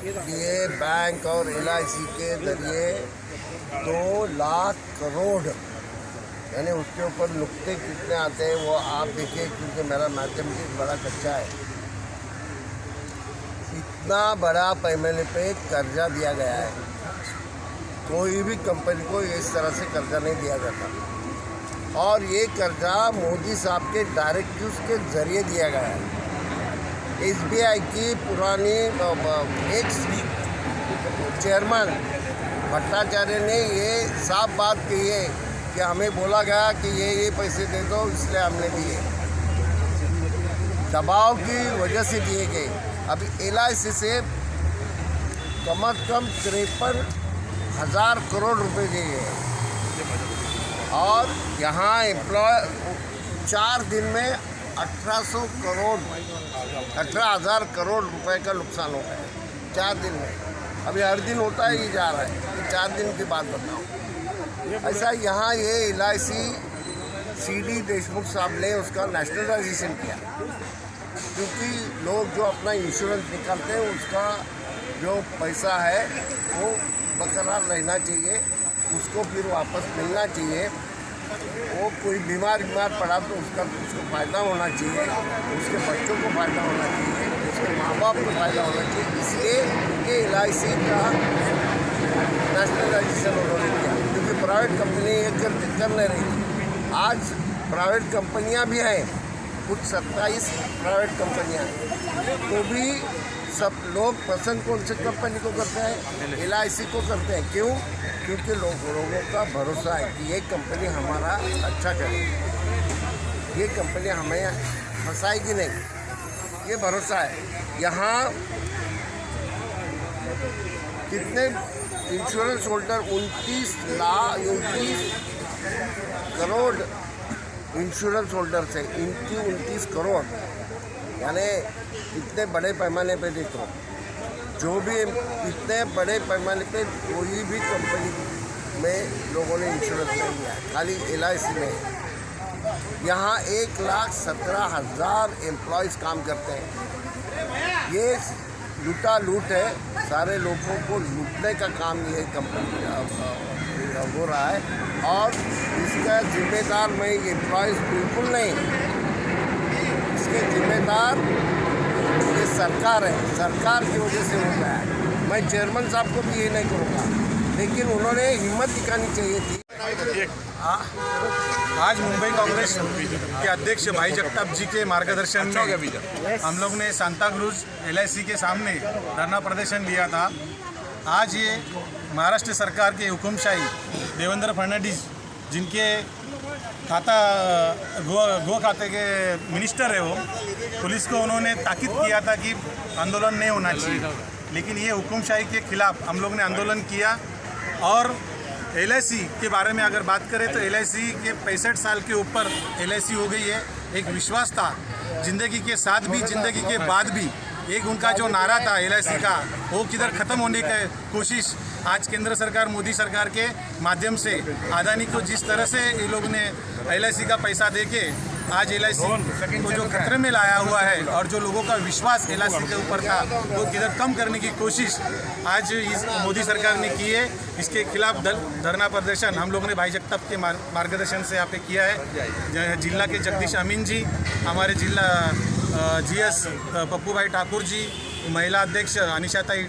ये बैंक और LIC के जरिए 2 लाख करोड़ यानी उसके ऊपर नुकते कितने आते हैं वो आप देखिए, क्योंकि मेरा मैथमेटिक्स बड़ा कच्चा है। इतना बड़ा पैमाने पे कर्जा दिया गया है, कोई भी कंपनी को इस तरह से कर्जा नहीं दिया जाता। और ये कर्जा मोदी साहब के डायरेक्टिव्स के जरिए दिया गया है। SBI की पुरानी एक्स चेयरमैन भट्टाचार्य ने ये साफ बात कही है कि हमें बोला गया कि ये पैसे दे दो, इसलिए हमने दिए, दबाव की वजह से दिए गए। अभी LIC से कम से कम 53,000 करोड़ रुपए दिए गए और यहाँ एम्प्लॉय 4 दिन में 18,000 करोड़ रुपए का नुकसान हो गया है 4 दिन में। अभी हर दिन होता है, ये जा रहा है, ये 4 दिन की बात बताओ। ऐसा यहाँ ये LIC CD देशमुख साहब ने उसका नेशनलाइजेशन किया, क्योंकि लोग जो अपना इंश्योरेंस निकालते हैं उसका जो पैसा है वो बरकरार रहना चाहिए, उसको फिर वापस मिलना चाहिए। वो कोई बीमार पड़ा तो उसको फ़ायदा होना चाहिए, उसके बच्चों को फ़ायदा होना चाहिए, उसके माँ बाप को फ़ायदा होना चाहिए। इसलिए ये LIC का नेशनलाइजेशन उन्होंने किया, क्योंकि प्राइवेट कंपनी ये कर नहीं रही। आज प्राइवेट कंपनियां भी हैं, कुछ 27 प्राइवेट कंपनियां हैं, तो भी सब लोग पसंद कौन से कंपनी को करते हैं? LIC को करते हैं। क्यों? क्योंकि लोगों का भरोसा है कि ये कंपनी हमारा अच्छा करेगी, ये कंपनी हमें फंसाएगी नहीं, ये भरोसा है। यहाँ कितने insurance holder 29 crore insurance holder से 29 करोड़, यानी इतने बड़े पैमाने पे देखो, जो भी इतने बड़े पैमाने पे कोई भी कंपनी में लोगों ने इंश्योरेंस नहीं लिया है, खाली LIC में। यहाँ 1,17,000 एम्प्लॉयज़ काम करते हैं। ये लूट है, सारे लोगों को लूटने का काम ये कंपनी हो रहा है और इसका जिम्मेदार मैं ये एम्प्लॉयज़ बिल्कुल नहीं, इसके जिम्मेदार ये सरकार है, सरकार की वजह से हो गया है। मैं चेयरमैन साहब को भी ये नहीं करूँगा, लेकिन उन्होंने हिम्मत दिखानी चाहिए थी। आज मुंबई कांग्रेस के अध्यक्ष भाई जगताप जी के मार्गदर्शन में हम लोग ने सांता क्रूज LIC के सामने धरना प्रदर्शन लिया था। आज ये महाराष्ट्र सरकार के हुकुमशाही देवेंद्र फडणवीस, जिनके गो खाते के मिनिस्टर है, वो पुलिस को उन्होंने ताकीद किया था कि आंदोलन नहीं होना चाहिए, लेकिन ये हुकुमशाही के खिलाफ हम लोग ने आंदोलन किया। और LIC के बारे में अगर बात करें तो LIC के 65 साल के ऊपर LIC हो गई है। एक विश्वास था ज़िंदगी के साथ भी, ज़िंदगी के बाद भी। एक उनका जो नारा था LIC का, वो किधर ख़त्म होने की कोशिश आज केंद्र सरकार, मोदी सरकार के माध्यम से अदानी को जिस तरह से ये लोग ने LIC का पैसा देके आज LIC को जो खतरे में लाया हुआ है और जो लोगों का विश्वास LIC के ऊपर था वो किधर कम करने की कोशिश आज इस मोदी सरकार ने की है। इसके खिलाफ धरना प्रदर्शन हम लोग ने भाई जगताप के मार्गदर्शन से यहाँ पे किया है। जिला के जगदीश अमीन जी, हमारे जिला GS पप्पू भाई ठाकुर जी, महिला अध्यक्ष अनिशाताई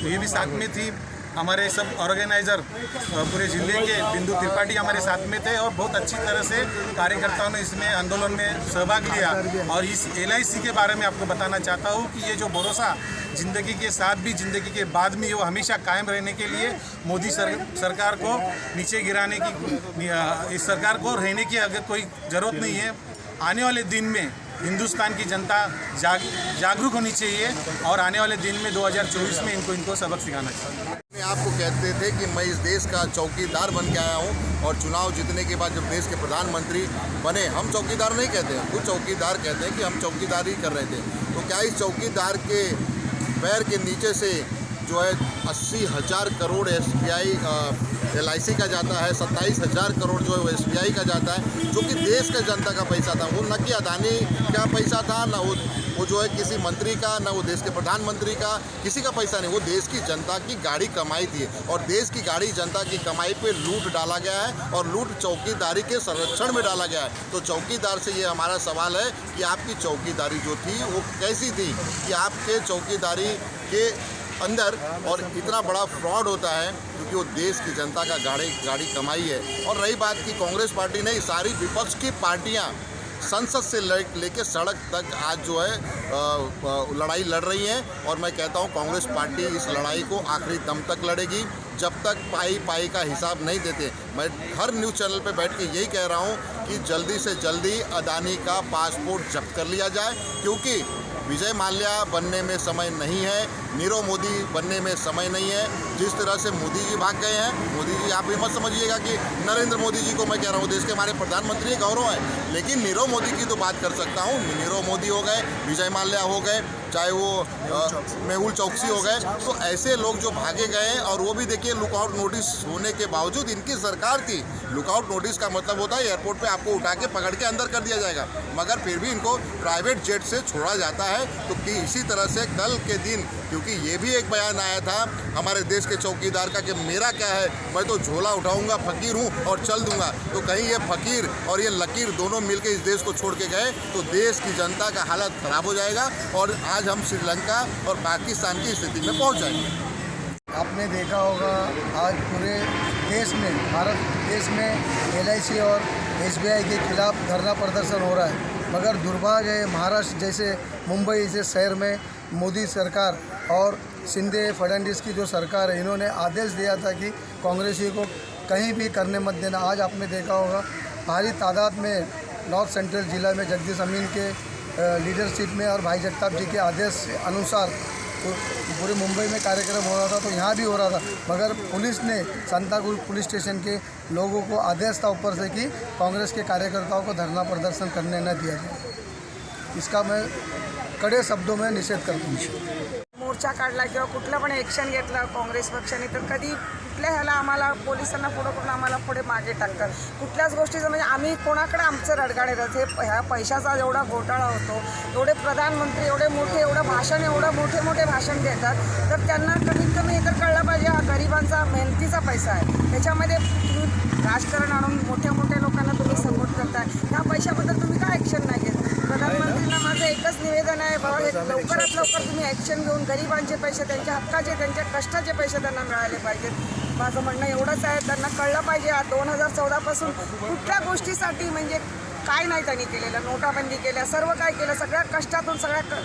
ये भी साथ में थी। हमारे सब ऑर्गेनाइज़र पूरे ज़िले के बिंदु त्रिपाठी हमारे साथ में थे और बहुत अच्छी तरह से कार्यकर्ताओं ने इसमें आंदोलन में सहभाग लिया। और इस LIC के बारे में आपको बताना चाहता हूँ कि ये जो भरोसा ज़िंदगी के साथ भी, ज़िंदगी के बाद भी, वो हमेशा कायम रहने के लिए मोदी सरकार को नीचे गिराने की, इस सरकार को रहने की अगर कोई ज़रूरत नहीं है। आने वाले दिन में हिंदुस्तान की जनता जागरूक होनी चाहिए और आने वाले दिन में 2024 में इनको सबक सिखाना चाहिए। आपको कहते थे कि मैं इस देश का चौकीदार बन के आया हूँ और चुनाव जीतने के बाद जब देश के प्रधानमंत्री बने, हम चौकीदार नहीं कहते हैं, कुछ चौकीदार कहते हैं कि हम चौकीदारी कर रहे थे। तो क्या इस चौकीदार के पैर के नीचे से जो है 80,000 करोड़ SBI LIC का जाता है, 27,000 करोड़ जो है वो SBI का जाता है, जो कि देश का जनता का पैसा था। वो न कि अदानी का पैसा था, न वो वो जो है किसी मंत्री का, ना वो देश के प्रधानमंत्री का, किसी का पैसा नहीं, वो देश की जनता की गाड़ी कमाई थी और देश की गाड़ी जनता की कमाई पे लूट डाला गया है और लूट चौकीदारी के संरक्षण में डाला गया है। तो चौकीदार से ये हमारा सवाल है कि आपकी चौकीदारी जो थी वो कैसी थी कि आपके चौकीदारी के अंदर और इतना बड़ा फ्रॉड होता है, क्योंकि वो देश की जनता का गाड़ी कमाई है। और रही बात कि कांग्रेस पार्टी नहीं, सारी विपक्ष की पार्टियां संसद से लेके सड़क तक आज जो है लड़ाई लड़ रही हैं और मैं कहता हूं कांग्रेस पार्टी इस लड़ाई को आखिरी दम तक लड़ेगी जब तक पाई का हिसाब नहीं देते। मैं हर न्यूज़ चैनल पे बैठ के यही कह रहा हूं कि जल्दी से जल्दी अदानी का पासपोर्ट जब्त कर लिया जाए, क्योंकि विजय माल्या बनने में समय नहीं है, नीरव मोदी बनने में समय नहीं है। जिस तरह से मोदी जी भाग गए हैं, मोदी जी आप ये मत समझिएगा कि नरेंद्र मोदी जी को मैं कह रहा हूँ देश के हमारे प्रधानमंत्री गौरव है, लेकिन नीरव मोदी की तो बात कर सकता हूँ। नीरव मोदी हो गए, विजय माल्या हो गए, चाहे वो मेहुल चौकसी हो गए, तो ऐसे लोग जो भागे गए हैं और वो भी देखिए लुकआउट नोटिस होने के बावजूद इनकी सरकार थी। लुकआउट नोटिस का मतलब होता है एयरपोर्ट पे आपको उठा के पकड़ के अंदर कर दिया जाएगा, मगर फिर भी इनको प्राइवेट जेट से छोड़ा जाता है। तो कि इसी तरह से कल के दिन, क्योंकि ये भी एक बयान आया था हमारे देश के चौकीदार का कि मेरा क्या है, मैं तो झोला उठाऊंगा, फकीर हूँ और चल दूंगा। तो कहीं ये फकीर और ये लकीर दोनों मिलकर इस देश को छोड़ के गए तो देश की जनता का हालत खराब हो जाएगा और आज हम श्रीलंका और पाकिस्तान की स्थिति में पहुँच जाएंगे। आपने देखा होगा आज पूरे देश में, भारत देश में LIC और SBI के खिलाफ धरना प्रदर्शन हो रहा है, मगर दुर्भाग्य है महाराष्ट्र जैसे मुंबई जैसे शहर में मोदी सरकार और शिंदे फडणवीस की जो सरकार है, इन्होंने आदेश दिया था कि कांग्रेसी को कहीं भी करने मत देना। आज आपने देखा होगा भारी तादाद में नॉर्थ सेंट्रल जिला में जगदीश अमीन के लीडरशिप में और भाई जगताप जी के आदेश अनुसार तो पूरे मुंबई में कार्यक्रम हो रहा था, तो यहाँ भी हो रहा था, मगर पुलिस ने सांताक्रूज पुलिस स्टेशन के लोगों को आदेश था ऊपर से कि कांग्रेस के कार्यकर्ताओं को धरना प्रदर्शन करने न दिया जाए। इसका मैं कड़े शब्दों में निषेध करतो। मोर्चा काढला किंवा कुठलं पण ॲक्शन घेतलं काँग्रेस पक्षाने तर कधी कुठल्या ह्याला आम्हाला पोलिसांना पुढं करून आम्हाला पुढे मागे टाकतात। कुठल्याच गोष्टीचं म्हणजे आम्ही कोणाकडे आमचं रडगाडे राहत हे ह्या पैशाचा जेवढा घोटाळा होतो, एवढे प्रधानमंत्री एवढे मोठे भाषण देतात, तर त्यांना कमीत कमी हे तर कळलं पाहिजे हा गरिबांचा मेहनतीचा पैसा आहे। त्याच्यामध्ये तुम्ही राजकारण आणून मोठ्या लोकांना तुम्ही सपोर्ट करताय, ह्या पैशाबद्दल तुम्ही काय ॲक्शन नाही घेत? प्रधानमंत्रींना माझं एकच निवेदन आहे, बाबा हे लवकरात लवकर तुम्ही ॲक्शन घेऊन गरिबांचे पैसे, त्यांच्या हक्काचे, त्यांच्या कष्टाचे पैसे त्यांना मिळाले पाहिजेत। माझं म्हणणं एवढंच आहे, त्यांना कळलं पाहिजे 2014 पासून कुठल्या गोष्टीसाठी म्हणजे काय नाही त्यांनी केलेलं, नोटाबंदी केल्या, सर्व काय केलं, सगळ्या कष्टातून सगळ्या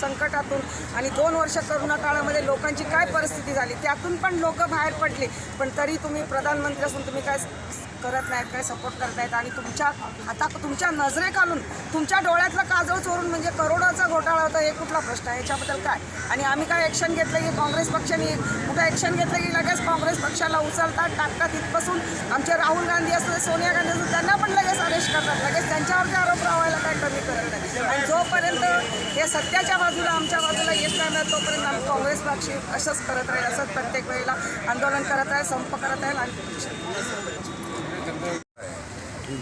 संकटातून आणि 2 वर्ष करोना काळामध्ये लोकांची काय परिस्थिती झाली, त्यातून पण लोक बाहेर पडली, पण तरी तुम्ही प्रधानमंत्री असून तुम्ही काय करत नाहीत, काय सपोर्ट करतायत आणि तुमच्या नजरेखालून तुमच्या डोळ्यातलं काजळ चोरून म्हणजे करोडाचा घोटाळा होता, हे कुठला प्रश्न आहे? याच्याबद्दल काय? आणि आम्ही काय ॲक्शन घेतलं की काँग्रेस पक्षाने कुठं ॲक्शन घेतलं की लगेच काँग्रेस पक्षाला उचलतात टाकतात, इथपासून आमचे राहुल गांधी असतात, सोनिया गांधी असतात, त्यांना पण लगेच अरेस्ट करतात, लगेच त्यांच्यावरती आरोप लावायला काय कमी करत नाही। आणि जोपर्यंत हे सत्याच्या बाजूला आमच्या बाजूला येत नाही ना तोपर्यंत आम्ही काँग्रेस पक्ष असंच करत राहील, असंच प्रत्येक वेळेला आंदोलन करत राहील, संप करत राहील। आणि इस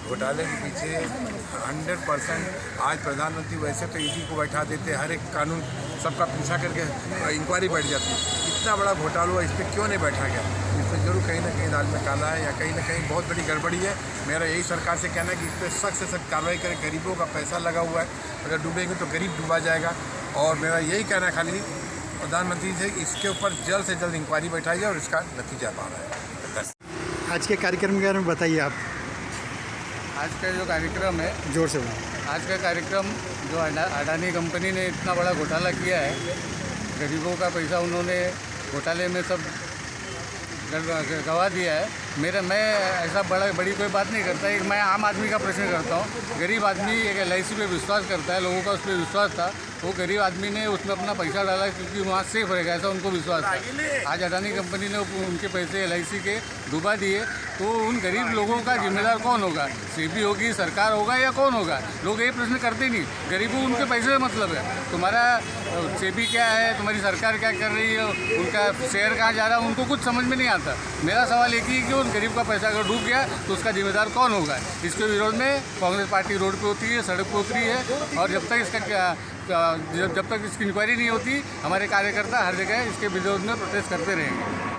घोटाले के पीछे 100% आज प्रधानमंत्री वैसे तो ईडी को बैठा देते, हर एक कानून सबका पीछा करके इंक्वायरी बैठ जाती, इतना बड़ा घोटाला हुआ, इस पर क्यों नहीं बैठा गया? इसमें जरूर कहीं ना कहीं दाल में काला है या कहीं ना कहीं बहुत बड़ी गड़बड़ी है। मेरा यही सरकार से कहना है कि इस पर सख्त से सख्त कार्रवाई करें। गरीबों का पैसा लगा हुआ है, अगर डूबेंगे तो गरीब डूबा जाएगा। और मेरा यही कहना है खाली प्रधानमंत्री से इसके ऊपर जल्द से जल्द इंक्वायरी बैठाई जाए और इसका नतीजा पा रहा है। आज के कार्यक्रम के बारे में बताइए आप। आज का जो कार्यक्रम है, जोर से बोलिए। आज का कार्यक्रम जो अडानी कंपनी ने इतना बड़ा घोटाला किया है, गरीबों का पैसा उन्होंने घोटाले में सब गवा दिया है। मैं ऐसा बड़ी कोई बात नहीं करता, एक मैं आम आदमी का प्रश्न करता हूँ। गरीब आदमी एक LIC पे विश्वास करता है, लोगों का उस पर विश्वास था, वो गरीब आदमी ने उसमें अपना पैसा डाला क्योंकि वहाँ सेफ रहेगा, ऐसा उनको विश्वास था। आज अडानी कंपनी ने उनके पैसे LIC के डुबा दिए, तो उन गरीब लोगों का जिम्मेदार कौन होगा? सेबी होगी, सरकार होगा या कौन होगा? लोग ये प्रश्न करते नहीं। गरीबों उनके पैसे से मतलब है, तुम्हारा सेबी क्या है, तुम्हारी सरकार क्या कर रही है, उनका शेयर कहाँ जा रहा है, उनको कुछ समझ में नहीं आता। मेरा सवाल एक ही है कि उन गरीब का पैसा अगर डूब गया तो उसका जिम्मेदार कौन होगा? इसके विरोध में कांग्रेस पार्टी रोड पे होती है, सड़क पे उतरी है, और जब तक इसका जब तक इसकी इंक्वायरी नहीं होती हमारे कार्यकर्ता हर जगह इसके विरोध में प्रोटेस्ट करते रहेंगे।